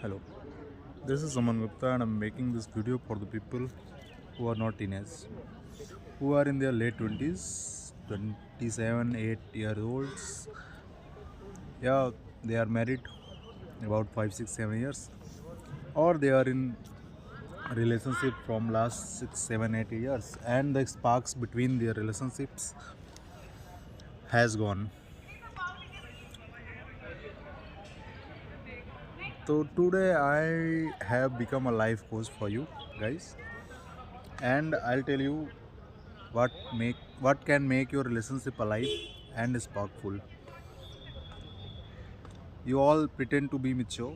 Hello, this is Aman Gupta and I'm making this video for the people who are not teenagers, who are in their late 20s, 27, 8 year olds. Yeah, they are married about 5, 6, 7 years, or they are in a relationship from last 6, 7, 8 years, and the sparks between their relationships has gone. So today I have become a life coach for you guys, and I'll tell you what can make your relationship alive and sparkful. You all pretend to be mature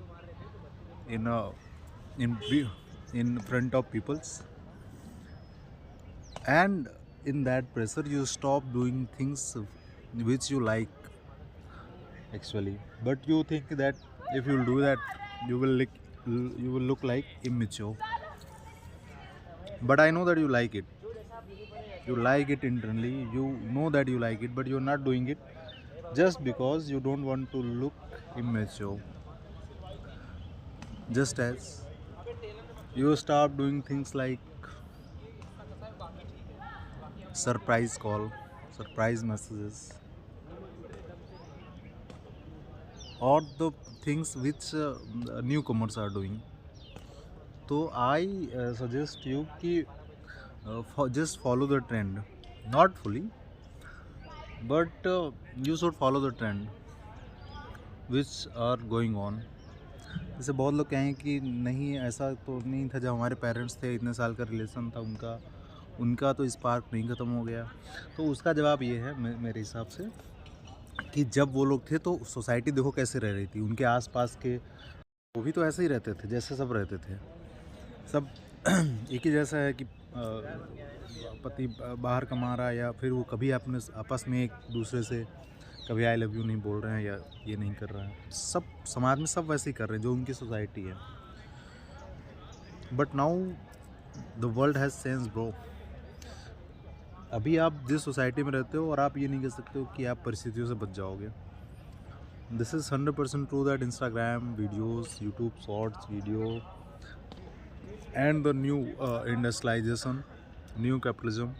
in a in be- in front of peoples, and in that pressure you stop doing things which you like actually, but you think that if you do that you will look like immature. But I know that you like it. You like it internally. You know that you like it, but you're not doing it just because you don't want to look immature. Just as you start doing things like surprise call, surprise messages, or the things which newcomers are doing. So I suggest you कि just follow the trend, not fully, but you should follow the trend which are going on. जैसे बहुत लोग कहें कि नहीं ऐसा तो नहीं था, जब हमारे पेरेंट्स थे इतने साल का रिलेशन था उनका उनका तो स्पार्क नहीं ख़त्म हो गया। तो उसका जवाब ये है मेरे हिसाब से कि जब वो लोग थे तो सोसाइटी देखो कैसे रह रही थी, उनके आसपास के वो भी तो ऐसे ही रहते थे जैसे सब रहते थे। सब एक ही जैसा है कि पति बाहर कमा रहा है या फिर वो कभी अपने आपस में एक दूसरे से कभी आई लव यू नहीं बोल रहे हैं या ये नहीं कर रहा है। सब समाज में सब वैसे ही कर रहे हैं जो उनकी सोसाइटी है। But now the world has change bro. अभी आप जिस सोसाइटी में रहते हो और आप ये नहीं कह सकते हो कि आप परिस्थितियों से बच जाओगे। This is 100% true that Instagram videos, YouTube shorts video and the new industrialization, new capitalism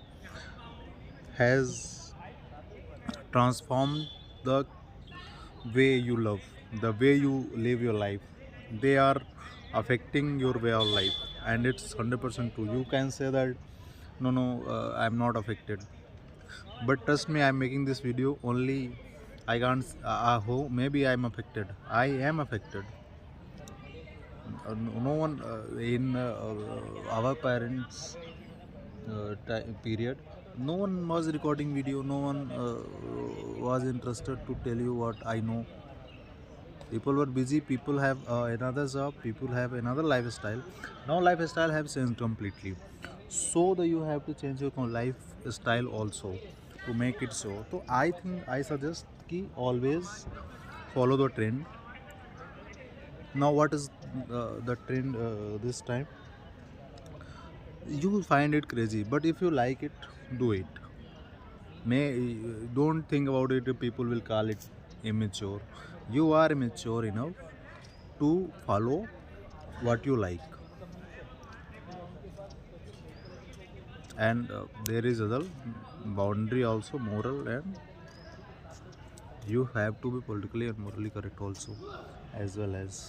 has transformed the way you love, the way you live your life. They are affecting your way of life, and it's 100% true. You can say that no, I'm not affected, but trust me, I'm making this video only. I can't. Maybe I'm affected. I am affected. No one in our parents period, no one was recording video, no one was interested to tell you what I know. People were busy, people have another job, people have another lifestyle. Now lifestyle have changed completely, so that you have to change your lifestyle also to make it so. So I think I suggest ki always follow the trend. Now what is the trend this time? You will find it crazy, but if you like it, do it. May don't think about it if people will call it immature. You are mature enough to follow what you like, and there is other boundary also, moral, and you have to be politically and morally correct also as well as